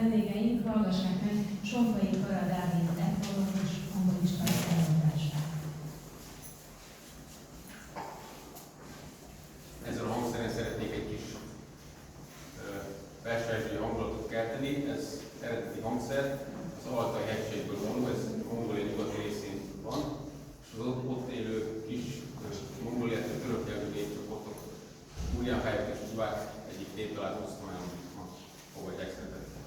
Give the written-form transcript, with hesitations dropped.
vendégeink, hallgassák meg Sompai Kara Dávid etnológus, angolista előadását. Ezen a hangszeren szeretnék egy kis versenysői hangulatot kelteni. Ez eredeti hangszer, az Altaj-hegységből való, ez Mongólia nyugati részén van, és az ott élő kis mongóliától török nyelvű népcsoportok Újjáhályok és Csuvák egyik néptalált osztományon ma fogadják szeretettel.